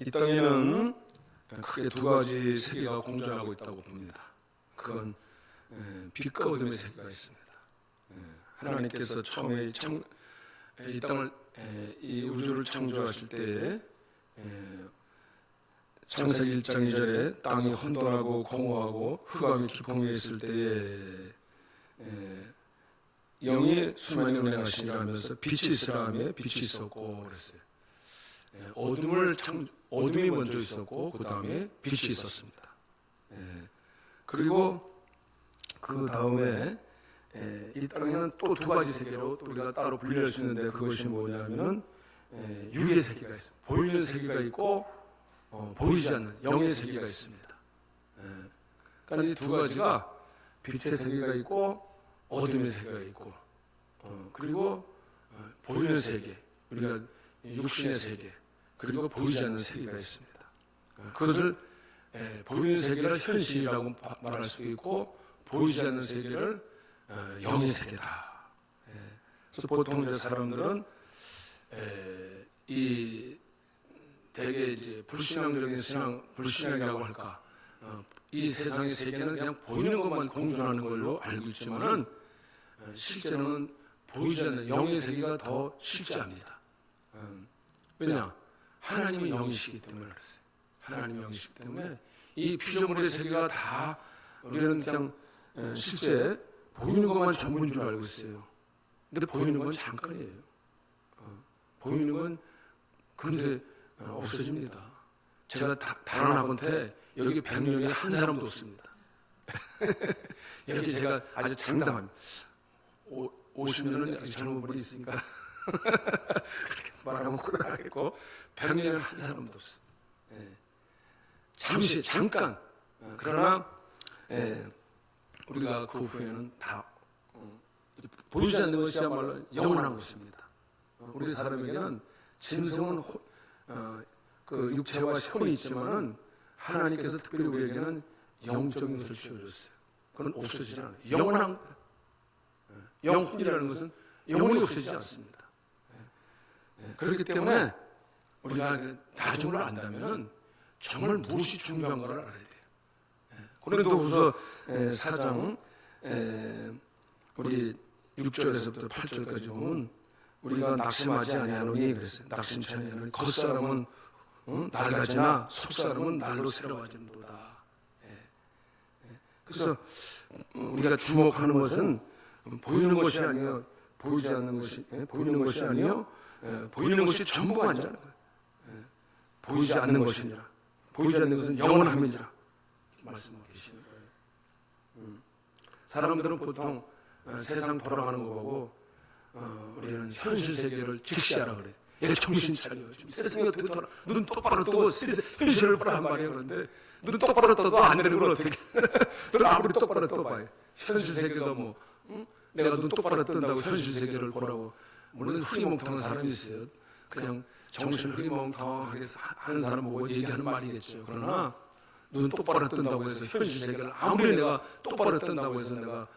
이 땅에는 크게 두 가지 세계가 공존하고 있다고 봅니다. 그건 빛과 어둠의 세계가 있습니다. 하나님께서 처음에 이 땅을, 이 우주를 창조하실 때에 창세기 1장 2절에 땅이 혼돈하고 공허하고 흑암이 기품에 있을 때에 영이 수면에 운행하시니라 하면서 빛이 있으라 하며 빛이 있었고 그랬어요. 어둠이 먼저 있었고 그 다음에 빛이 있었습니다. 그리고 그 다음에 이 땅에는 또 두 가지 세계로 우리가 따로 분리할 수 있는데 그것이 뭐냐면은 육의 세계가 있습니다. 보이는 세계가 있고 보이지 않는 영의 세계가 있습니다. 그러니까 이 두 가지가 빛의 세계가 있고 어둠의 세계가 있고 그리고 보이는 세계, 우리가 육신의 세계, 그리고 보이지 않는 세계가 있습니다. 그것을 보이는 세계를 현실이라고 말할 수도 있고 보이지 않는 세계를 영의 세계다. 그래서 보통 이제 사람들은 이 대개 이제 불신앙적인 불신앙이라고 할까, 이 세상의 세계는 그냥 보이는 것만 공존하는 걸로 알고 있지만은 실제로는 보이지 않는 영의 세계가 더 실제합니다. 왜냐? 하나님은 영이시기 때문에 그랬어요. 하나님은 영이시기 때문에 이 피조물의 세계가 다 우리는 그냥 실제 보이는 것만 전부인 줄 알고 있어요. 근데 보이는 건 잠깐이에요. 보이는 건 금세 없어집니다. 제가 다른 학원에 여기 100명이 한 사람도 없습니다. 여기 제가 아주 장담합니다. 50년은 아직 젊은 분이 있으니까 그렇게 말하면 곤란하겠고 100년은 한 사람도 없어. 잠깐. 그러나 우리가 그 후에는 다 보이지 않는 것이야말로 영원한 것입니다. 우리 사람에게는 짐승은 그 육체와 혼이 있지만은 하나님께서 특별히 우리에게는 영적인 것을 주어줬어요. 그건 없어지지 않아요. 영원한 거예요. 영혼이라는 것은 영혼이 없어지지 않습니다. 그렇기 때문에 우리가 나중을 안다면 정말 무엇이 중요한 걸 알아야 돼요. 고린도후서 4장 우리 6절에서부터 8절까지 보면 우리가 낙심하지 아니하노니 그랬어요. 낙심치 아니하노니 겉사람은 낡아지나 속사람은 날로 새로워지는도다. 그래서 우리가 주목하는 것은 보이는 것이 아니요 보이지 않는 것이 보이는 것이 아니요 보이는 것이 전부가 아니라는 거예요. 보이지 않는 것이니라. 보이지 않는 것은 영원함이니라. 말씀하고 계시는 거예요. 사람들은 보통 세상 돌아가는 거 보고 우리는 현실 세계를 직시하라 그래. 얘 정신 차려. 지금 세상이 어떻게 돌아? 눈 똑바로 뜨고 현실을 보란 말이에요. 그런데 눈 똑바로 떠도 안 되는 걸 어떻게? 눈 아무리 똑바로 떠봐요. 현실 세계가 뭐 내가 눈 똑바로 뜬다고 현실 세계를 보라고. 물론 흐리멍텅한 사람이 있어요. 그냥 정신을 흐리멍텅하게 하는 사람 보고 얘기하는 말이겠죠. 그러나 눈 똑바로 뜬다고 해서 현실 세계를 아무리 내가 똑바로 뜬다고 해서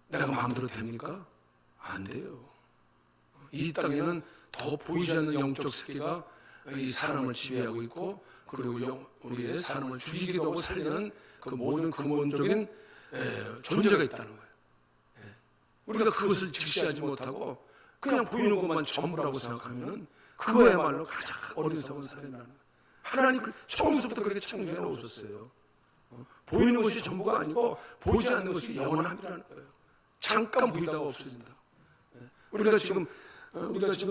내가 마음대로 됩니까? 안 돼요. 이 땅에는 더 보이지 않는 영적 세계가 이 사람을 지배하고 있고 그리고 우리의 사람을 죽이기도 하고 살리는 그 모든 근본적인 존재가 있다는 거예요. 우리가 그것을 직시하지 못하고 그냥 보이는 것만 전부라고 생각하면 그거야말로 가장 어리석은 사례라는 거예요. 하나님 처음부터 그렇게 창조해 놓으셨어요. 보이는 것이 전부가 아니고 보이지 않는 것이 영원함이라는 거예요. 잠깐 보이다가 없어진다. 우리가 지금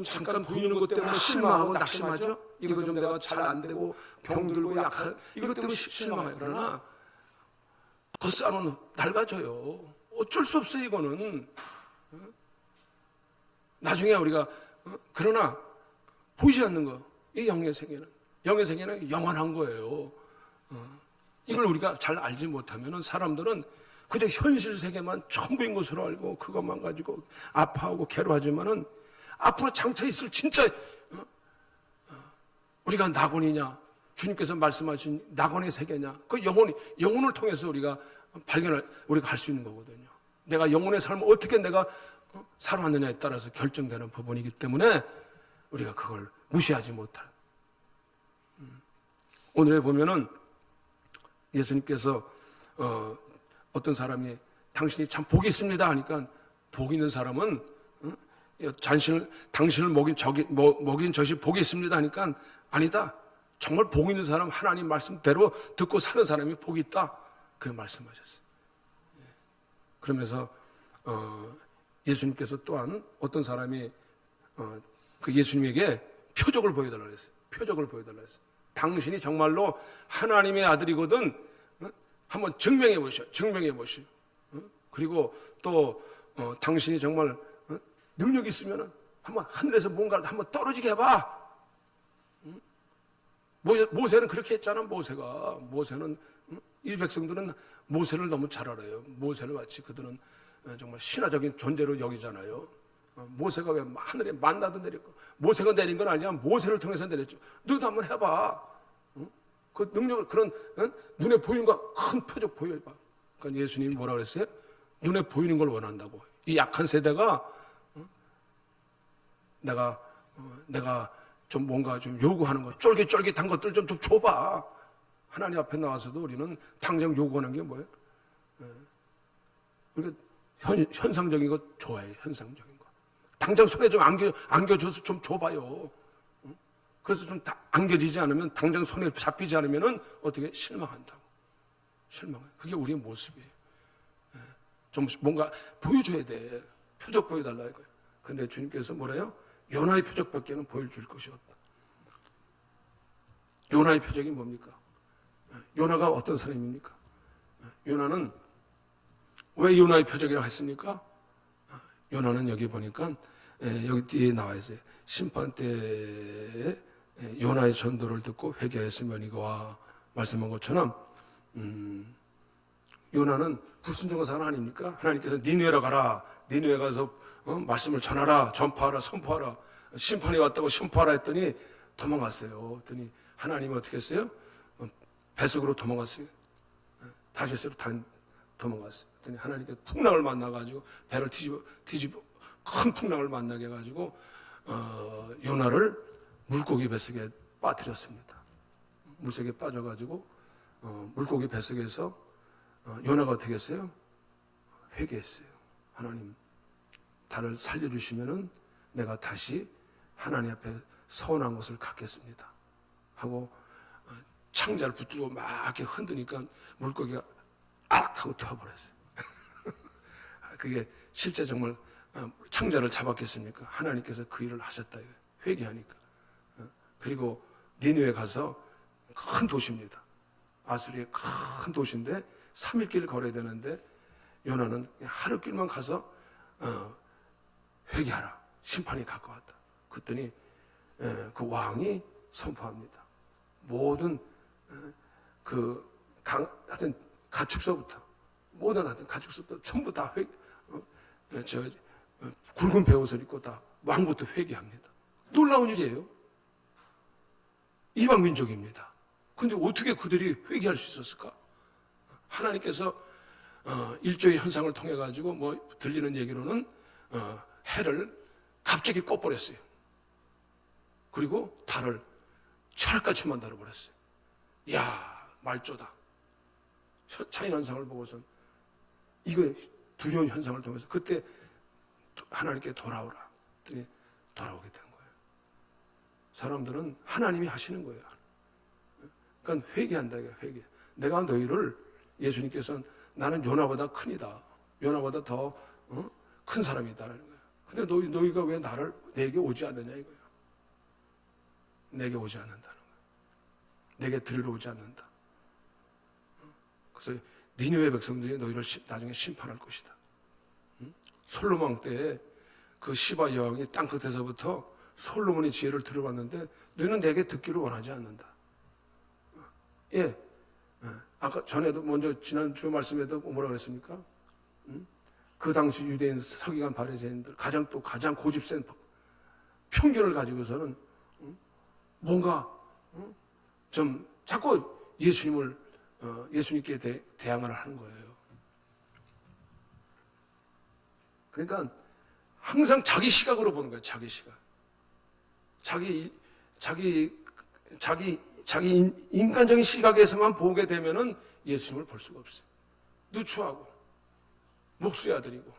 잠깐 보이는 것 때문에 실망하고 낙심하죠. 이거 좀 내가 잘 안 되고 병들고 약한 이것 때문에 실망해요. 그러나 겉사람은 낡아져요. 어쩔 수 없어요. 이거는 나중에 우리가 그러나 보이지 않는 거, 이 영의 세계는 영원한 거예요. 이걸 우리가 잘 알지 못하면 사람들은 그저 현실 세계만 전부인 것으로 알고 그것만 가지고 아파하고 괴로워하지만은 앞으로 장차 있을 진짜 우리가 낙원이냐, 주님께서 말씀하신 낙원의 세계냐, 그 영혼을 통해서 우리가 우리가 할 수 있는 거거든요. 내가 영혼의 삶을 어떻게 내가 살아왔느냐에 따라서 결정되는 부분이기 때문에 우리가 그걸 무시하지 못할. 오늘에 보면은 예수님께서 어떤 사람이 당신이 참 복이 있습니다 하니까 복 있는 사람은 당신을 먹인 젖이 복이 있습니다 하니까 아니다. 정말 복 있는 사람, 하나님 말씀대로 듣고 사는 사람이 복이 있다. 그렇게 말씀하셨어요. 그러면서 예수님께서 또한 어떤 사람이 그 예수님에게 표적을 보여달라고 했어요. 표적을 보여달라고 했어요. 당신이 정말로 하나님의 아들이거든 한번 증명해 보시오. 증명해 보시오. 그리고 또 당신이 정말 능력이 있으면 한번 하늘에서 뭔가를 한번 떨어지게 해봐. 모세는 그렇게 했잖아. 모세는 이 백성들은 모세를 너무 잘 알아요. 모세를 마치 그들은 정말 신화적인 존재로 여기잖아요. 모세가 왜 하늘에 만나도 내렸고, 모세가 내린 건 아니지만 모세를 통해서 내렸죠. 너도 한번 해봐. 그 능력을, 그런 눈에 보이는 거 큰 표적 보여봐. 그러니까 예수님이 뭐라 그랬어요? 눈에 보이는 걸 원한다고. 이 약한 세대가 내가 좀 뭔가 좀 요구하는 거, 쫄깃쫄깃한 것들 좀 줘봐. 하나님 앞에 나와서도 우리는 당장 요구하는 게 뭐예요? 그러니까 현상적인 거 좋아해요. 현상적인 거. 당장 손에 좀 안겨줘서 좀 줘봐요. 그래서 좀 안겨지지 않으면, 당장 손에 잡히지 않으면은 어떻게 실망한다고. 실망해요. 그게 우리의 모습이에요. 좀 뭔가 보여줘야 돼. 표적 보여달라 이거예요. 근데 주님께서 뭐래요? 요나의 표적밖에는 보여줄 것이 없다. 요나의 표적이 뭡니까? 요나가 어떤 사람입니까? 요나는 왜 요나의 표적이라고 했습니까? 요나는 여기 보니까 여기 뒤에 나와 있어요. 심판 때에 요나의 전도를 듣고 회개하였으면 이거와 말씀한 것처럼 요나는 불순종한 사람 아닙니까? 하나님께서 니느웨로 가라. 니느웨 가서 말씀을 전하라, 전파하라, 선포하라. 심판이 왔다고 선포하라 했더니 도망갔어요. 했더니 하나님이 어떻게 했어요? 뱃속으로 도망갔어요. 다시스로 도망갔어요. 했더니 하나님께서 풍랑을 만나가지고 배를 뒤집어 큰 풍랑을 만나게 해가지고 요나를 물고기 뱃속에 빠뜨렸습니다. 물속에 빠져가지고 물고기 뱃속에서 요나가 어떻게 했어요? 회개했어요. 하나님, 나를 살려주시면은 내가 다시 하나님 앞에 서운한 것을 갖겠습니다 하고 창자를 붙들고 막 이렇게 흔드니까 물고기가 악 하고 튀어버렸어요. 그게 실제 정말 창자를 잡았겠습니까? 하나님께서 그 일을 하셨다. 회개하니까. 그리고 니느웨 가서 큰 도시입니다. 아수리의 큰 도시인데 3일 길 걸어야 되는데 요나는 하루 길만 가서 회개하라. 심판이 가까웠다. 그랬더니 그 왕이 선포합니다. 모든 하여튼 가축서부터 전부 다 굵은 베옷을 입고 다 왕부터 회개합니다. 놀라운 일이에요. 이방 민족입니다. 근데 어떻게 그들이 회개할 수 있었을까? 하나님께서 일조의 현상을 통해 가지고 뭐 들리는 얘기로는 해를 갑자기 꺼버렸어요. 그리고 달을 철같이 만들어버렸어요. 이야, 말조다. 차이 현상을 보고선 이거 두려운 현상을 통해서 그때 하나님께 돌아오라. 돌아오게 된 거예요. 사람들은 하나님이 하시는 거예요. 그러니까 회개한다. 회개. 내가 너희를, 예수님께서는 나는 요나보다 크니다. 요나보다 더 큰 사람이다라는 거예요. 근데 너희가 왜 내게 오지 않느냐 이거예요. 내게 오지 않는다는 거예요. 내게 들으러 오지 않는다. 그래서 니느웨 백성들이 너희를 나중에 심판할 것이다. 솔로몬 때에 그 시바 여왕이 땅끝에서부터 솔로몬의 지혜를 들어봤는데 너희는 내게 듣기를 원하지 않는다. 아까 전에도 먼저 지난주 말씀에도 뭐라 그랬습니까? 그 당시 유대인 서기관 바리새인들 가장 고집센 편견을 가지고서는 뭔가 좀 자꾸 예수님께 대항을 하는 거예요. 그러니까 항상 자기 시각으로 보는 거예요. 자기 시각. 자기 자기 인간적인 시각에서만 보게 되면은 예수님을 볼 수가 없어요. 누추하고 목수야 드리고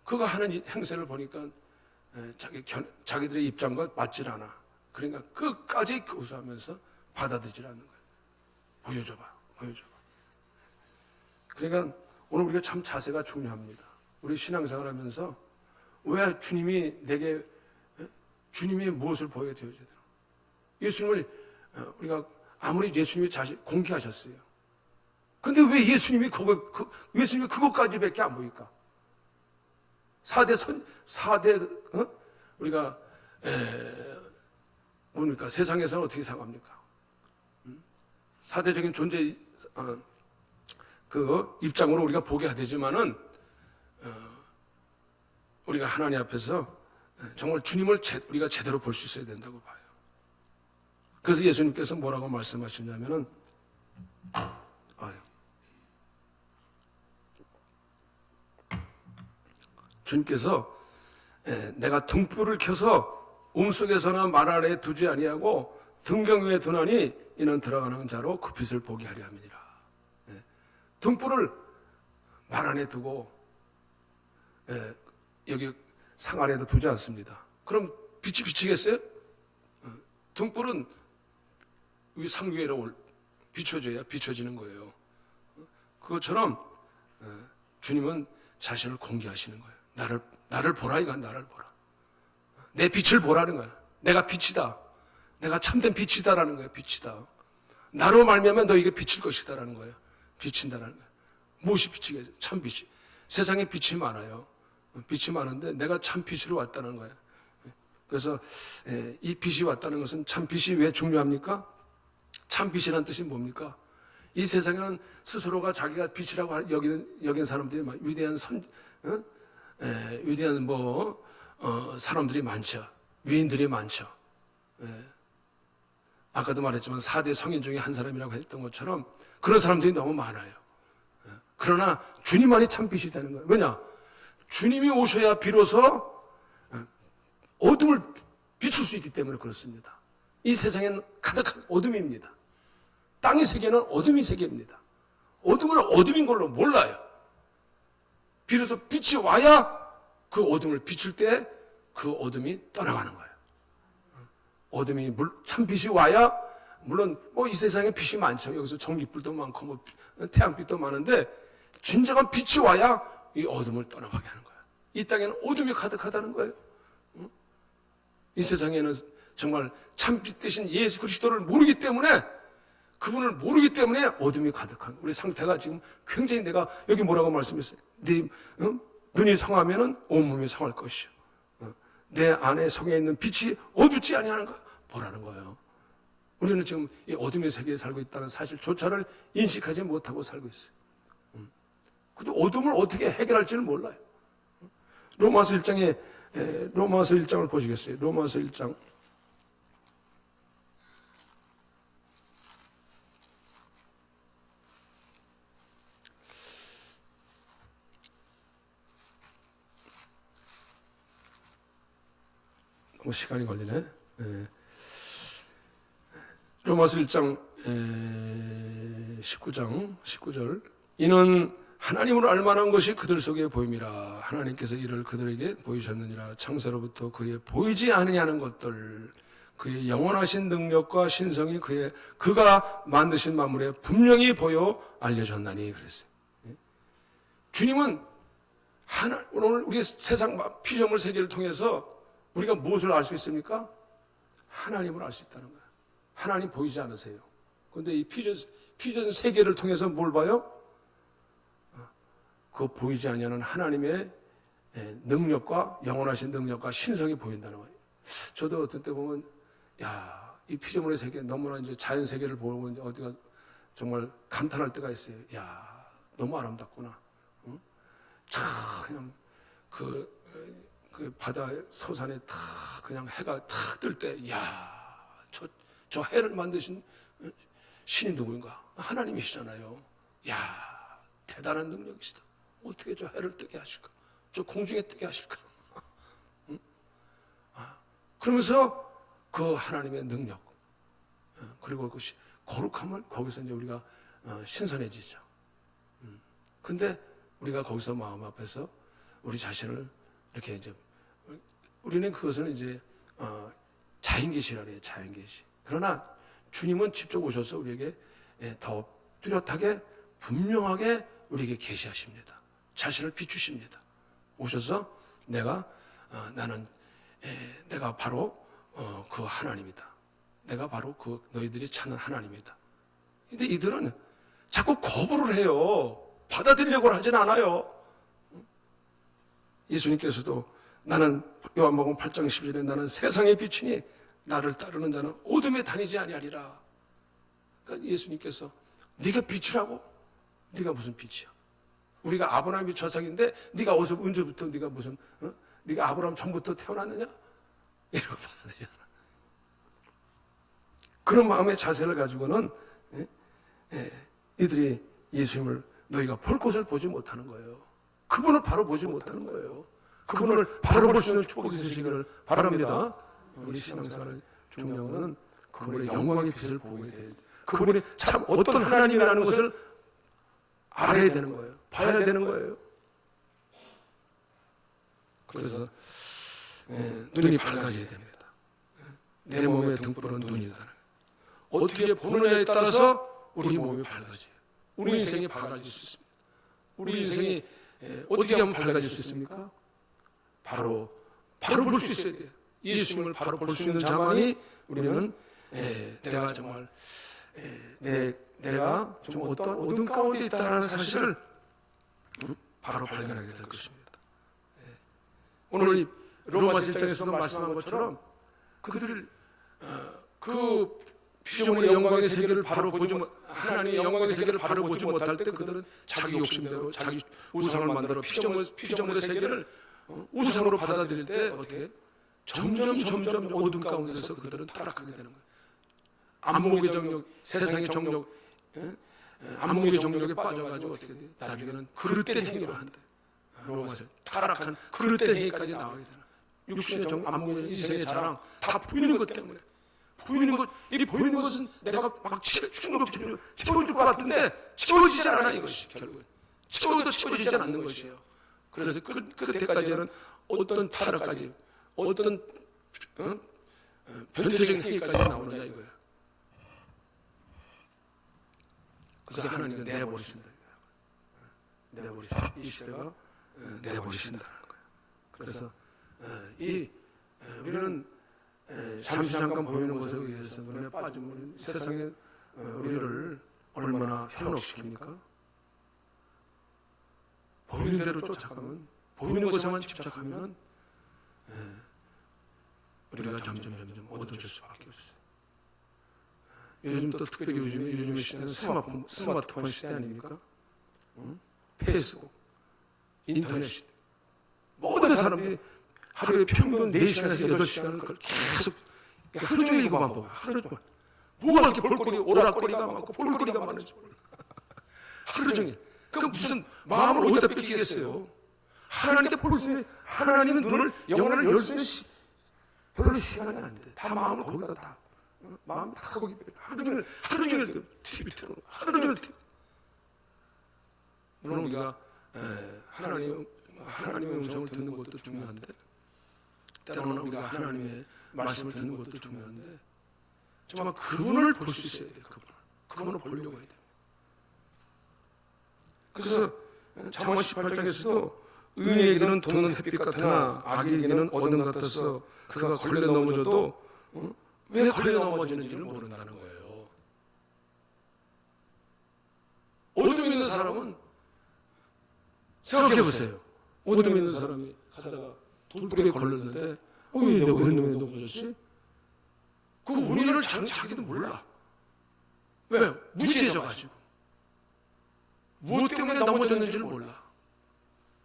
그가 하는 행세를 보니까 자기들의 입장과 맞질 않아. 그러니까 끝까지 교수하면서 받아들이질 않는 거예요. 보여줘봐. 그러니까 오늘 우리가 참 자세가 중요합니다. 우리 신앙생활 하면서 왜 주님이 내게 주님이 무엇을 보여줘야 되나? 예수님을 우리가 아무리 예수님이 자신 공개하셨어요. 근데 왜 예수님이 예수님이 그것까지밖에 안 보일까? 4대 우리가 뭡니까? 세상에서는 어떻게 생각합니까? 4대적인 존재 그 입장으로 우리가 보게 되지만은 우리가 하나님 앞에서 정말 주님을 우리가 제대로 볼 수 있어야 된다고 봐요. 그래서 예수님께서 뭐라고 말씀하시냐면은 주님께서 내가 등불을 켜서 움속에서나 말 안에 두지 아니하고 등경 위에 두나니 이는 들어가는 자로 그 빛을 보게 하려 함이니라. 등불을 말 안에 두고 여기 상 안에도 두지 않습니다. 그럼 빛이 비치겠어요? 등불은 상 위에로 비춰져야 비춰지는 거예요. 그것처럼 주님은 자신을 공개하시는 거예요. 나를 보라 이거 나를 보라. 내 빛을 보라는 거야. 내가 빛이다. 내가 참된 빛이다라는 거야. 빛이다. 나로 말미암아 너에게 비칠 것이다라는 거예요. 비친다라는 거예요. 무엇이 빛이겠어요? 참 빛이. 세상에 빛이 많아요. 빛이 많은데 내가 참 빛으로 왔다는 거예요. 그래서 이 빛이 왔다는 것은 참 빛이 왜 중요합니까? 참 빛이라는 뜻이 뭡니까? 이 세상에는 스스로가 자기가 빛이라고 여긴 사람들이 위대한 위대한 사람들이 많죠. 위인들이 많죠. 아까도 말했지만 4대 성인 중에 한 사람이라고 했던 것처럼 그런 사람들이 너무 많아요. 그러나 주님만이 참 빛이 되는 거예요. 왜냐? 주님이 오셔야 비로소 어둠을 비출 수 있기 때문에 그렇습니다. 이 세상에는 가득한 어둠입니다. 땅의 세계는 어둠이 세계입니다. 어둠을 어둠인 걸로 몰라요. 비로소 빛이 와야 그 어둠을 비출 때 그 어둠이 떠나가는 거예요. 어둠이 참 빛이 와야 물론 이 세상에 빛이 많죠. 여기서 전기불도 많고 태양빛도 많은데 진정한 빛이 와야 이 어둠을 떠나가게 하는 거예요. 이 땅에는 어둠이 가득하다는 거예요. 이 세상에는 정말 참빛 대신 예수 그리스도를 모르기 때문에 그분을 모르기 때문에 어둠이 가득한 우리 상태가 지금 굉장히 내가 여기 뭐라고 말씀했어요? 네 눈이 성하면은 온몸이 성할 것이요. 내 안에 성에 있는 빛이 어둡지 아니하는가 보라는 거예요. 우리는 지금 이 어둠의 세계에 살고 있다는 사실조차를 인식하지 못하고 살고 있어요. 근데 어둠을 어떻게 해결할지는 몰라요. 로마서 1장을 보시겠어요? 로마서 1장. 시간이 걸리네. 로마서 1장 19절. 이는 하나님으로 알만한 것이 그들 속에 보임이라. 하나님께서 이를 그들에게 보이셨느니라. 창세로부터 그의 보이지 아니하는 것들, 그의 영원하신 능력과 신성이 그가 만드신 만물에 분명히 보여 알려졌나니 그랬어요. 주님은 오늘 우리 세상 피조물 세계를 통해서 우리가 무엇을 알 수 있습니까? 하나님을 알 수 있다는 거예요. 하나님 보이지 않으세요. 그런데 이 피전 세계를 통해서 뭘 봐요? 그 보이지 아니하는 하나님의 능력과 영원하신 능력과 신성이 보인다는 거예요. 저도 어떤 때 보면 이 피조물의 세계 너무나 이제 자연 세계를 보고 어디가 정말 감탄할 때가 있어요. 너무 아름답구나. 그냥 그 바다 서산에 탁 그냥 해가 탁 뜰 때, 저 해를 만드신 신이 누구인가? 하나님이시잖아요. 대단한 능력이시다. 어떻게 저 해를 뜨게 하실까? 저 공중에 뜨게 하실까? 그러면서 그 하나님의 능력, 그리고 그 거룩함을 거기서 이제 우리가 신선해지죠. 근데 우리가 거기서 마음 앞에서 우리 자신을 이렇게 이제 우리는 그것은 이제 자인계시라 그래요. 자인계시. 그러나 주님은 직접 오셔서 우리에게 더 뚜렷하게 분명하게 우리에게 계시하십니다. 자신을 비추십니다. 오셔서 나는 내가 바로 그 하나님이다. 내가 바로 그 너희들이 찾는 하나님이다. 근데 이들은 자꾸 거부를 해요. 받아들이려고 하진 않아요. 예수님께서도 나는 요한복음 8장 11절에 나는 세상의 빛이니 나를 따르는 자는 어둠에 다니지 아니하리라. 그러니까 예수님께서 네가 빛이라고? 네가 무슨 빛이야? 우리가 아브라함이 조상인데 네가 어디서 언제부터 네가 무슨 네가 아브라함 전부터 태어났느냐? 이러고 받아들이잖아. 그런 마음의 자세를 가지고는 이들이 예수님을 너희가 볼 곳을 보지 못하는 거예요. 그분을 바로 보지 못하는 거예요. 그분을 바로 볼 수 있는 축복이 있으시기를 바랍니다. 우리 신앙생활의 중요한 그분의 영광의 빛을 보게 돼야 돼. 그분이 참 어떤 하나님이라는 것을 알아야 되는 거예요. 봐야 되는 거예요. 그래서 눈이 밝아져야 됩니다. 내 몸의 등불은 눈이다. 어떻게 보느냐에 따라서 우리 몸이 밝아져요. 우리 인생이 밝아질 수 있습니다. 우리 인생이 어떻게 하면 밝아질 수 있습니까? 바로 볼 수 있어야 돼요. 예수님을 바로 볼 수 있는 자만이 우리는 내가 정말 내가 좀 어떤 어둠 가운데 있다는 사실을 바로 발견하게 될 것입니다. 오늘 이 로마서 1장에서도 말씀한 것처럼 그들을 그 피조물의 영광의 세계를 바로 보지 못, 하나님의 영광의 세계를 바로 보지 못할 때 그들은 자기 욕심대로 자기 우상을 만들어 피조물의 세계를 우상으로 받아들일 때 어떻게 점점 어둠 가운데서 그들은 타락하게 되는 거예요. 안목의 정욕, 세상의 정욕, 안목의 정욕에 빠져가지고 어떻게 돼? 나중에는 그릇된 행위를 한다. 로마서 타락한 그릇된 행위까지 나오게 되나. 육신의 안목의 인생의 자랑 다 보이는 것 때문에. 보이는 것은 내가 막 충격적으로 채워줄 것 같은데 채워지지 않아. 이것이 결국은 채워도 채워지지 않는 것이에요. 그래서 그때까지는 어떤 타락까지, 어떤 변태적인 행위까지 나오느냐 이거예요. 그래서 하나님이 내버리신다. 내버리신다. 이 시대가 내버리신다는 거예요. 그래서 우리는 잠깐 보이는 것에 의해서 눈에 빠지면 세상에 우리를 얼마나 현혹시킵니까? 보이는 대로 쫓아가면, 보이는 것에만 집착하면 우리가 점점 어두워질 수밖에 없어요. 요즘 또 특별히 요즘 시대는 스마트폰 시대 아닙니까? 페이스북, 인터넷 시대. 모든 사람들이 하루에 평균 4시간에서 8시간을 그걸 계속 하루 종일 이거만 보고 하루 종일 뭐가 이렇게 오락거리가 많고 볼거리가 많은지 몰라. 하루 종일 그 무슨 마음을 어디다 뺏기겠어요. 하나님께 볼 수 있는 하나님의 눈을 영혼을 열 수 있는 별로 시간이 안 돼. 다 마음을 거기다 다 마음 다 거기 하루 종일 TV 틀어 하루 종일 TV. 물론 우리가 하나님의 음성을 듣는 것도 중요한데 때로는 우리가 하나님의 말씀을 듣는 것도 중요한데 정말 그분을 볼 수 있어야 돼요. 그분을 보려고 해야 돼요. 그래서 잠언 18장에서도 의인에게는 돈은 햇빛 같으나 악인에게는 어둠 같아서 그가 걸려 넘어져도 왜 걸려 넘어지는지를 모른다는 거예요. 어둠 있는 사람은 생각해 보세요. 어둠 있는 사람이 가다가 돌부리에 걸렸는데 왜 넘어졌지? 그 원인을 자기도 몰라. 왜? 무지해져가지고. 무엇 때문에 넘어졌는지를 몰라.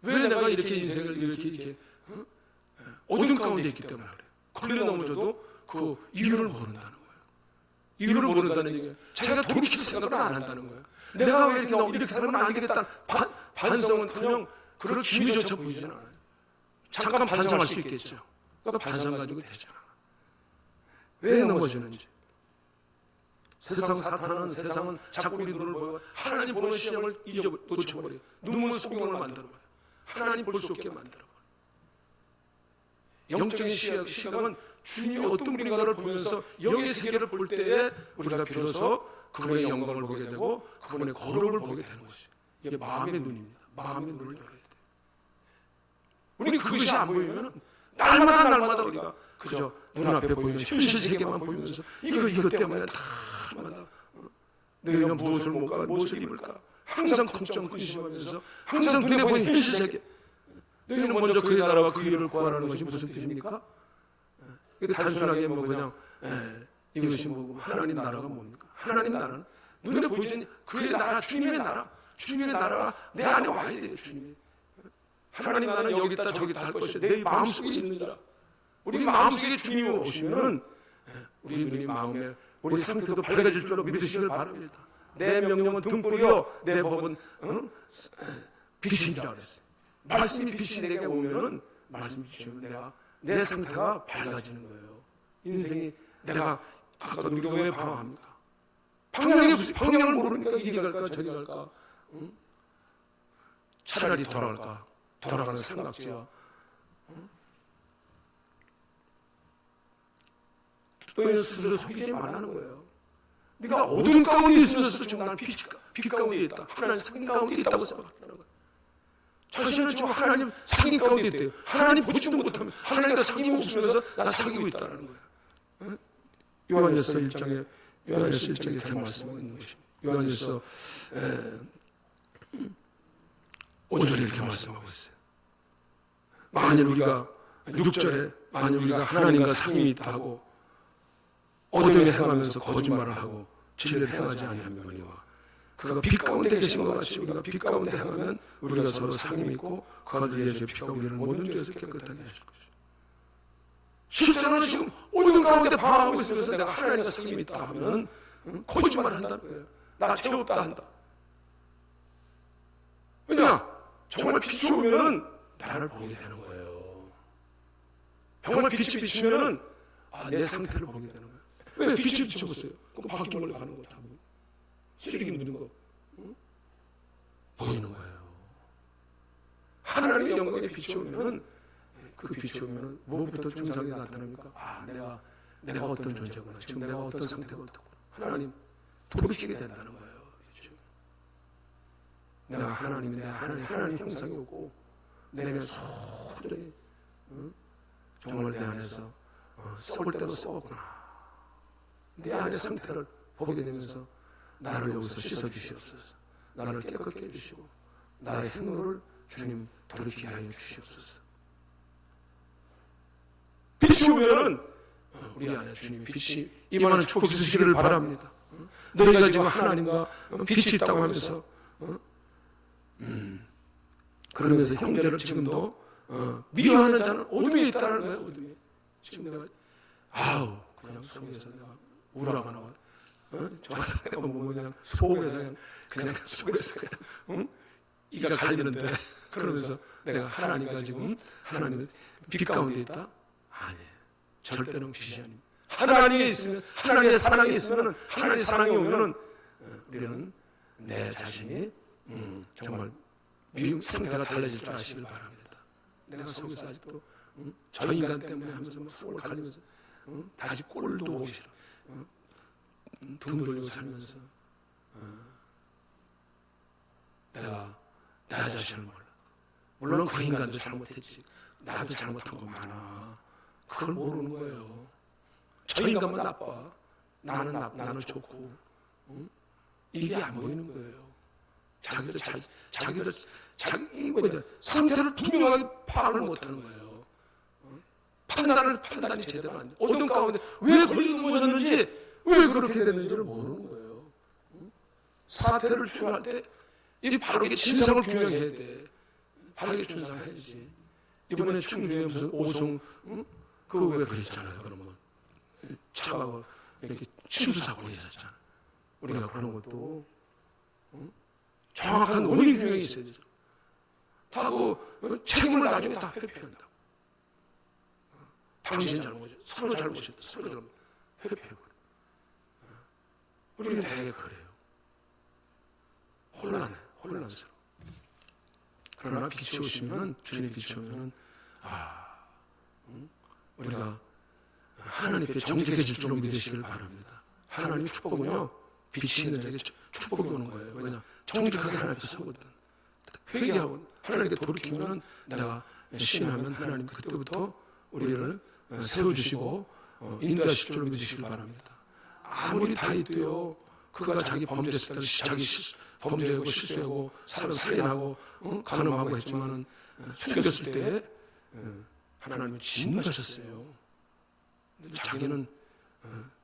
왜 내가 이렇게 인생을 이렇게 어둠 가운데 있기 때문에 그래. 걸려 넘어져도 그 이유를 모른다는 거예요. 이유를 모른다는 얘기예요. 자기가 돌이킬 생각을 안 한다는 거예요. 내가 왜 이렇게 살면 안 되겠다는 반성은 그냥 그럴 기미조차 보이지 않아요. 잠깐 반성할 수 있겠죠. 그러니까 반성 가지고 되지 않아. 왜 넘어지는지. 세상 사탄은 세상은 자꾸 우리 눈을 보여 하나님 보는 시험을 놓쳐버려요. 눈물 속경을 만들어버려요. 하나님 볼 수 없게 만들어버려요. 영적인 시각은 주님이 어떤 분인가를 보면서 영의 세계를 볼 때에 우리가 비로소 그분의 영광을 보게 되고 그분의 거룩을 보게 되는 것이에요. 이게 마음의 눈입니다. 마음의 눈을 열어야 돼요. 우리는 그것이 안 보이면 날마다 우리가 그저 눈앞에 보이는 현실 세계만 보이면서 이것 때문에 날마다 너희는 무엇을 먹을까 무엇을 입을까 항상 걱정 근심하면서 항상 눈에 보이는 현실 세계. 너희는 먼저 그의 나라와 그 일을 구하라는 것이 무슨 뜻입니까? 이게 단순하게 뭐 그냥 이것이 뭐고 하나님 나라가 뭡니까? 하나님 나라는 눈에 보이는 그의 나라, 주님의 나라가 내 안에 와야 돼요. 주님이 하나님 나라는 여기 있다 저기 있다 할 것이 내 마음속에 있느니라. 우리 마음속에 주님이 오시면 우리 눈이 마음에 우리 상태도 밝아질 줄로 믿으시길 바랍니다. 내 명령은 등불이요 내 법은 빛이라 그랬어요. 말씀이 빛이 내게 오면은 말씀이 빛이 오면 내가 내 상태가 밝아지는 거예요. 인생이 내가 아까 우리가 왜 방황합니까? 방향을 모르니까 이리 갈까 저리 갈까 차라리 돌아갈까 돌아가는 삼각지와 너희는 스스로 속이지 말라는 거예요. 네가 어둠 가운데 있으면서 지금 나는 빛 가운데 있다. 하나님 상인 가운데 있다고 생각하더라는 거예요. 자신은 지금 하나님 상인 가운데 있대요. 하나님 보지도 못하면 하나님과 상임이 없으면서 나 사귀고 있다는 거예요. 요한일서 1장에 이렇게 말씀하고 있는 것입니다. 요한일서 5절에 이렇게 말씀하고 있어요. 만일 우리가 6절에 만일 우리가 하나님과 상임이 있다 하고 어둠에 행하면서 거짓말을 하고 진리를 행하지 아니하거니와 그가 빛 가운데 계신 것 같이 우리가 빛 가운데 행하면 우리가 서로 상임이 있고 그 아들 예수의 피가 우리를 모든 죄에서 깨끗하게 하실 것이죠. 실제로는 지금 어둠 가운데 방황하고 있으면서 내가 하나님과 상임이 있다 하면 거짓말을 한다는 거예요. 나 죄 없다 한다. 왜냐? 정말 빛이 오면은 나를 보게 되는 거예요. 정말 빛이 비치면은 내 상태를 보게 되는 거예요. 왜 빛이 비춰보세요? 그럼 바퀴벌레 가는 거 다 보고 쓰레기 묻은 거 보이는 거예요. 하나님의 영광에 빛이 오면은 그 빛이 오면은 무엇부터 증상이 나타납니까? 내가 어떤 존재구나. 지금 내가 어떤 상태가 어떻구나. 하나님 돌이키게 된다는 거예요. 그렇죠? 내가 하나님 형상이 없고 내가 소중히 정말 내 안에서 썩을 대로 썩었구나. 내 안의 상태를 보게 되면서 나를 여기서 씻어주시옵소서. 나를 깨끗게 해주시고 나의 행로를 주님 돌이키게 하여 주시옵소서. 빛이 오면은 우리 안에 주님이 빛이 임하는 축복이 있으시기를 바랍니다. 너희가 지금 하나님과 빛이 있다고 하면서 그러면서 형제를 지금도 미워하는 자는 어둠에 있다는 거예요. 어둠에. 지금 내가 그냥 속에서 내가 우라가 나와. 저 사람이 그냥 속에서 그냥 이가 갈리는데 그러면서 내가 하나님과 지금 하나님의 빛 가운데 있다? 아니에요. 절대로 빛이 아닙니다. 하나님에 있으면 하나님의 사랑이 있으면 하나님의 사랑이 오면은 우리는 내 자신이 정말 미움 상태가 달라질 줄 아시길 바랍니다. 내가 속에서 아직도 저 인간 때문에 하면서 속을 갈리면서 다시 꼴도 보기 싫어. 등 돌리고 살면서 내가 나 자신을 몰라. 물론 그 인간도 잘못했지. 나도 잘못한 거 많아. 그걸 모르는 거예요. 저 인간만 나빠. 나는 좋고. 이게 안 보이는 거예요. 자기들 상태를 분명하게 파악을 못하는 거예요. 판단이 제대로 안 돼. 어떤 가운데 왜 걸리는지 왜 그렇게 됐는지를 모르는 거예요. 사태를 추론할 때 이 바르게 진상을 규명해야 돼. 바르게 준상해야지. 이번에 충주에 무슨 오송 그거 왜 그랬잖아요. 그러면 차가 이렇게 침수 사고가 있었잖아. 우리가 그런 것도 정확한 원인 규명이 있어야 되죠. 다고 책임을 나중에 다 회피한다. 당신 잘못이야. 서로 잘못이었다. 서로 잘못. 회피해버려. 우리는 되게 그래요. 혼란스러워. 그러나 빛이 오시면, 주님의 빛이 오면, 우리가 하나님 앞에 정직해질 줄로 믿으시길 바랍니다. 하나님 축복은요, 빛이 있는 자에게 축복이 오는 거예요. 왜냐? 정직하게 하나님 앞에 서거든. 회개하고 하나님께 돌이키면, 내가 신하면 하나님 그때부터 우리를 세워주시고 인도하실 줄로 믿으시길 바랍니다. 아무리 다윗도요, 그가 자기 범죄했을 때 자기 범죄하고 실수하고 살인하고 간음하고 했지만은 숨겼을 때 하나님을 진노하셨어요. 자기는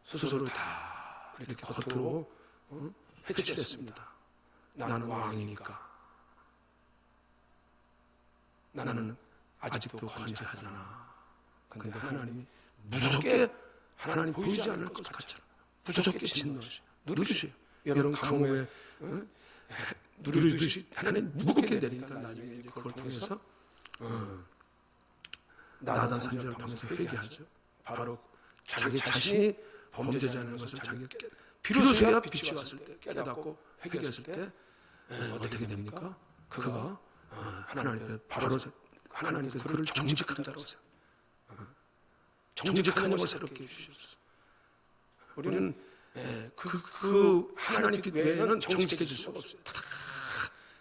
스스로 다 이렇게 겉으로 해치렸습니다. 나는 왕이니까. 나는 아직도 건재하잖아. 그런데 하나님이 무섭게 하나님 보이지 않을 것 같잖아. 무섭게 진노하셔. 누르세요. 여러분 강호에 누르듯이 하나님 무겁게 내리니까 나중에 이제 그걸 통해서 나단 선지자를 통해서 회개하죠. 바로 자기 자신이 범죄자라는 것을 자기가 비로소야 빛이 왔을 때 깨닫고 회개했을 때 어떻게 됩니까? 그가 하나님께 바로 하나님께서 그를 정직한 자라고 세요. 정직한 영을 새롭게 해주셨어. 우리는 그 하나님 외에는 정직해질 수가 없어요. 다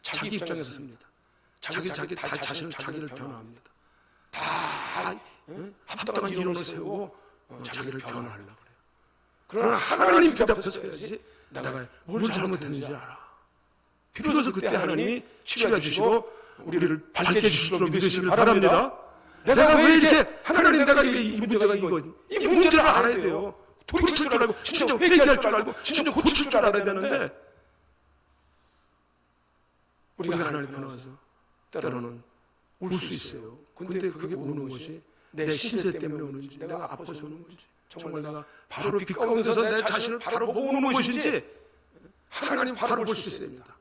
자기 입장에서 삽니다. 자기를 변화합니다. 다 합당한 이론을 세우고 자기를 변화하려고 그래요. 그러나 하나님 그 앞에 서야지 내가 뭘 잘못했는지 알아. 비로소 그때 하나님이 치료해 주시고 우리를 밝게 주시도록 믿으시길 바랍니다. 내가 왜 이렇게 하나님 내가 이 문제가 이 문제를 알아야 돼요. 돌이킬 줄 알고 진짜 회개할 줄 알고 진짜 고칠 줄 알아야 되는데 우리가 하나님 변화해서 때로는 울 수 있어요. 근데 그게 오는 것이 내 신세 때문에 오는지 내가 아파서 오는 건지 정말 내가 바로 빛 가운데서 내 자신을 바로 보는 것인지 하나님 바로 볼 수 있어야 됩니다.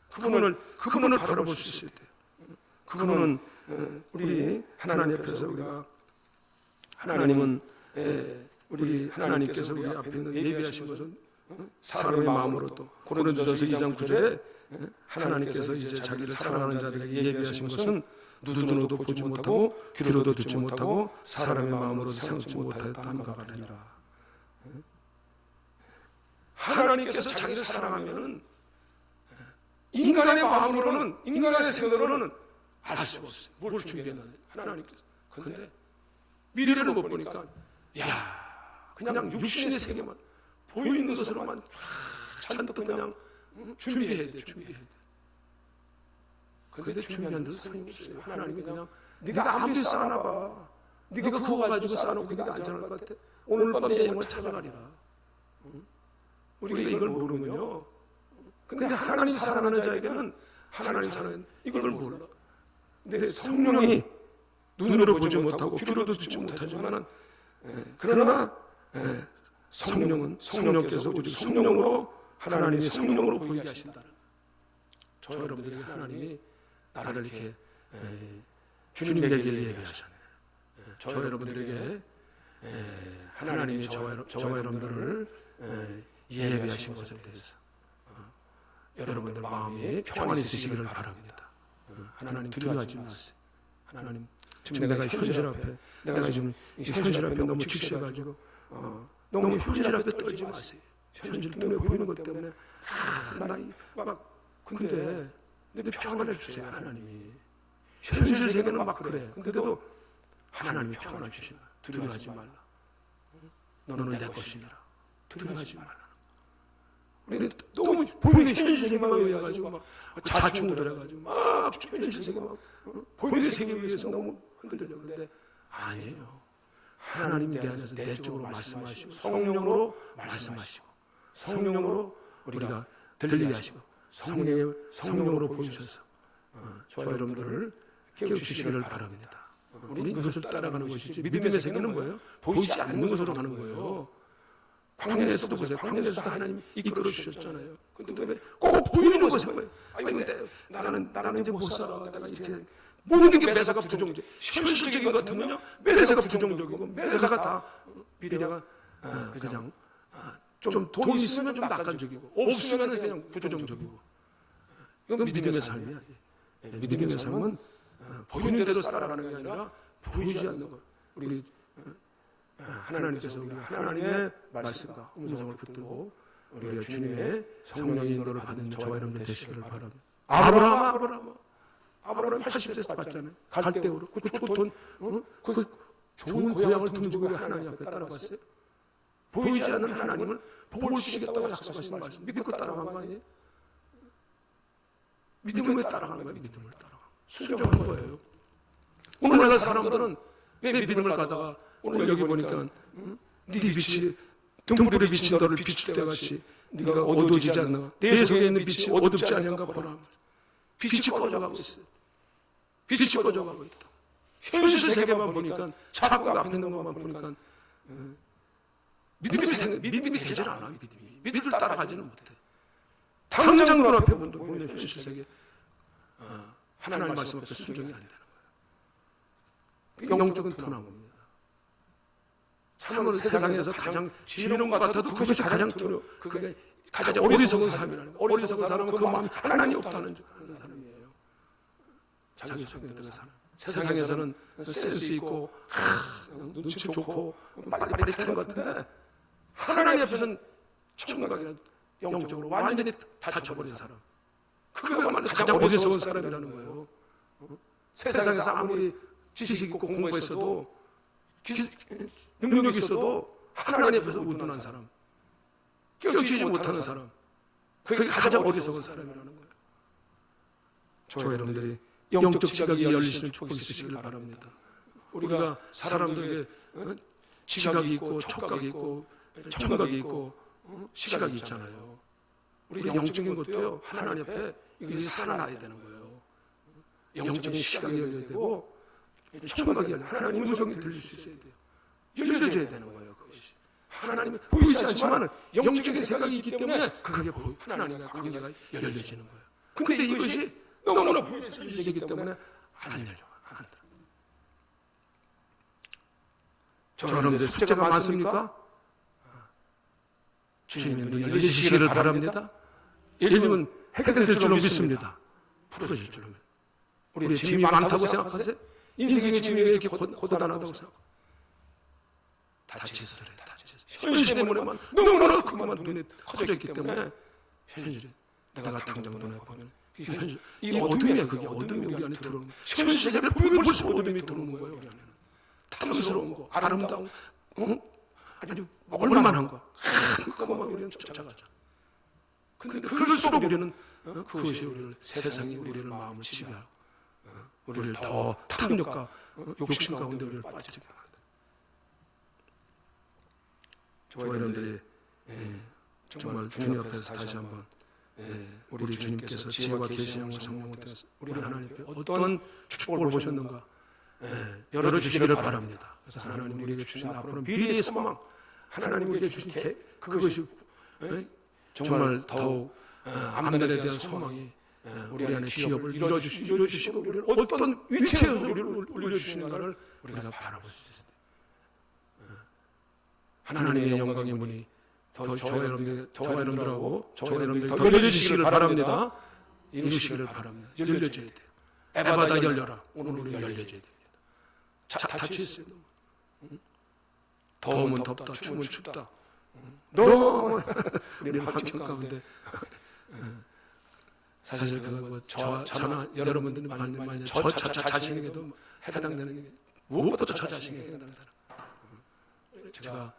그분을 바로 볼 수 있어야 돼요. 그분은 우리 하나님 앞에서 우리가 하나님은 우리 하나님께서 우리 앞에 있는 예비하신 것은 사람의 마음으로 또 고린도전서 2장 9절에 하나님께서 이제 자기를 사랑하는 자들에게 예비하신 것은 눈으로도 보지 못하고 귀로도 듣지 못하고 사람의 마음으로 생각지 못하였다함과 같으니라. 하나님께서 자기를 사랑하면 인간의 마음으로는 인간의 생각으로는 알 수가 없어요. 뭘 준비했나 하나님께서. 그런데 미래를 못 보니까 그냥 육신의 세계만 보이는 것으로만 잔뜩 그냥 준비해야 돼. 그런데 준비한 데서 소용없어요. 하나님이 그냥 네가 아무리 쌓아놔봐. 네가 그거 가지고 쌓아놓고 그게 안전할 것 같아. 오늘 밤 내 영을 찾아가리라. 우리가 이걸 모르면요. 근데 하나님 사랑하는 자에게는 하나님 사랑하는 이걸 몰라. 근데 성령이 눈으로 보지 못하고 귀로도 듣지 못하지만 그러나 성령께서 오직 성령으로 하나님이 성령으로 보이게 하신다는 저 여러분들에게 하나님이 나를 이렇게 주님에게 예배하셨네. 저 여러분들에게 하나님이 저 여러분들을 예배하신 것에 대해서 여러분들 마음이 평안이 있으시기를 바랍니다. 하나님 두려워하지 마세요. 하나님 지금 내가 현실 앞에 내가 지금 현실 앞에 너무 직시해가지고 너무 현실 앞에 떨지 마세요. 현실 눈에 보이는 것 때문에 근데 내게 평안을 주세요. 하나님이 현실 세계는 막 그래. 근데도 하나님이 평안을 주시나. 두려워하지 말라. 너는 내 것이니라. 두려워하지 말라. 우리는 너무 보이는 현실 세계만 의해가지고 막 자충돌해가지고 막 현실 세계 막 보이는 세계에 의해서 너무 흔들렸는데 아니에요. 하나님 내 안에서 내적으로 말씀하시고 성령으로 말씀하시고 성령으로 우리가 들리게 하시고 성령으로 보이셔서 저 여러분들을 깨우치시기를 바랍니다. 우리는 그것을 따라가는 것이지 믿음의 세계는 뭐예요? 보이지 않는 것으로 가는 거예요. 광야에서도 보세요. 광야에서도 하나님 이끌어 주셨잖아요. 근데 왜 꼭 보이는 것에 뭐예요? 아니 근데 나는 이제 못 살아. 내가 이렇게 모든 게 매사가 부정적. 현실적인 것 같으면요 매사가 부정적이고 매사가 다 미래가 그냥 좀 돈 있으면 좀 낙관적이고 없으면 그냥 부정적이고 이건 믿음의 삶이야. 믿음의 삶은 보이는 대로 살아가는 게 아니라 보이지 않는 것. 우리 하나님께서 우리 하나님의 말씀과 음성을 붙들고 우리가 주님의 성령의 인도를 받은 저와 여러분들 되시기를 바랍니다. 아브라함 80세에서 갔잖아요. 갈대우로 그 좋던 그 좋은 고향을 등지고 하나님 앞에 따라갔어요. 보이지 않는 하나님을 복을 주시겠다고 약속하신 말씀 믿고 따라간 거 아니에요? 믿음을 따라간 거예요. 믿음을 따라간 순종한 거예요. 오늘날 사람들은 왜 믿음을 가다가 오늘 여기 보니까 네 빛이 등불에 비친 너를 비출 때 같이 네가 어두워지지 않나? 내 속에 있는 빛이 어둡지 않은가 보라. 빛이 꺼져가고 있어요. 빛이 꺼져가고 있다. 현실 세계만 보니까 자꾸 앞에 있는 것만 보니까 믿음이 되질 않아. 믿음을 따라가지는 못해. 당장 눈앞에 보이는 현실 세계 하나님 말씀 앞에 순종이 안 되는 거예요. 영적인 분한 겁니다. 참으로 세상에서 가장 지혜로운 것 같아도 그것이 가장 두려워. 그게 가장 어리석은 삶이라는 거예요. 어리석은 사람은 그 마음에 하나님이 없다는 사람이에요. 자기 속에 드는 사람. 세상에서는 센스 있고 눈치 좋고 빨리빨리 타는 것 같은데 하나님 앞에서는 청각이나 영적으로 완전히 다쳐버린 사람. 그거야말로 가장 어리석은 사람이라는 거예요. 세상에서 아무리 지식 있고 공부했어도 능력이 있어도 하나님 앞에서 우둔한 사람, 깨우치지 못하는 사람, 그게 가장 어리석은 사람이라는 거예요. 저와 여러분들이 영적 지각이 열리시는 축복이 있으시길 바랍니다. 우리가 사람들에게 지각이 있고 촉각이 있고 청각이 있고 시각이 있잖아요. 우리 영적인 것도요 하나님 앞에 이게 살아나야 되는 거예요. 영적인 시각이 열려야 되고 청각이 열려 하나님 음성이 들릴 수 있어야 돼요. 열려져야 되는 거예요. 그것이 하나님은 보이지 않지만 영적인 생각이 있기 때문에 그게 하나님과 관계가 열려지는 거예요. 그런데 이것이 너무나 보이기 때문에 안 열려. 안 들어. 저 여러분들 숫자가 많습니까? 주님의 눈이 열리시기를 바랍니다. 열리면 해결될 줄로 믿습니다. 풀어질 줄로. 우리 짐이 많다고 생각하세요? 인생의 짐이 왜 이렇게 고단하다고 생각하세요? 다치서 그래. 현실의 문에만 너무나 그만 눈에 커져 있기 때문에 현실에 내가 당장 눈에 보면 이 어둠이야. 그게 어둠이 우리 안에 들어오는 거예요. 현실 세계를 보면 볼수록 어둠이 들어오는 거예요. 우리 안에는 탐스러운 거, 아름다운 아주 얼만한 거 그것만 우리는 쫓아가자. 근데 그럴수록 우리는 그것이 우리를 세상이 우리를 마음을 지배하고 우리를 더 탐욕과 욕심 가운데 우리를 빠지게 합니다. 저와 여러분들이 정말 주님 앞에서 다시 한번 우리 주님께서 지혜와 계시와 성령을 통해서 우리 하나님 앞에 어떤 축복을 보셨는가 열어주시기를 바랍니다. 그래서 하나님 우리에게 주신 앞으로 미래의 소망 하나님 우리에게 주신 그것이 정말 더욱 앞날에 대한 소망이 우리 안에 기업을 이루어주시고 우리를 어떤 위치에서 우리를 올려주시는가를 우리가 바라볼 수 있습니다. 하나님의 영광의 문이 더 저와 여러분들하고 저와 여러분들이 더 열려주시기를 바랍니다. 이루시기를 바랍니다. 열려져야 돼요. 에바다 열려라. 오늘 우리 열려져야 됩니다. 닫혀있어요. 더우면 덥다, 추우면 춥다. 너무 우리는 환경 가운데 사실 그거 저나 여러분들은 만약 저 자신에게도 해당되는 게 무엇보다 저 자신에게 해당된다. 제가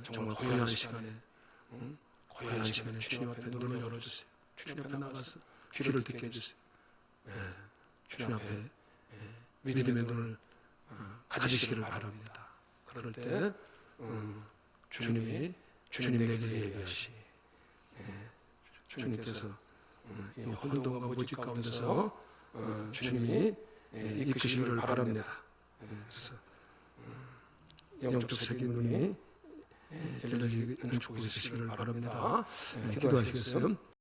정말 고요한 시간에 주님 앞에 눈을 열어주세요. 주님 앞에 나가서 귀를 듣게 해주세요. 주님 앞에 믿음의 눈을 가지시기를 바랍니다. 그럴 때 주님이 주님에게 예배하시니 주님께서 이 혼돈과 모집 가운데서 주님이 이끄시기를 바랍니다. 그래서 영적 세계의 눈이 열려지는 축복이 있으시기를 바랍니다. 기도하시겠어요?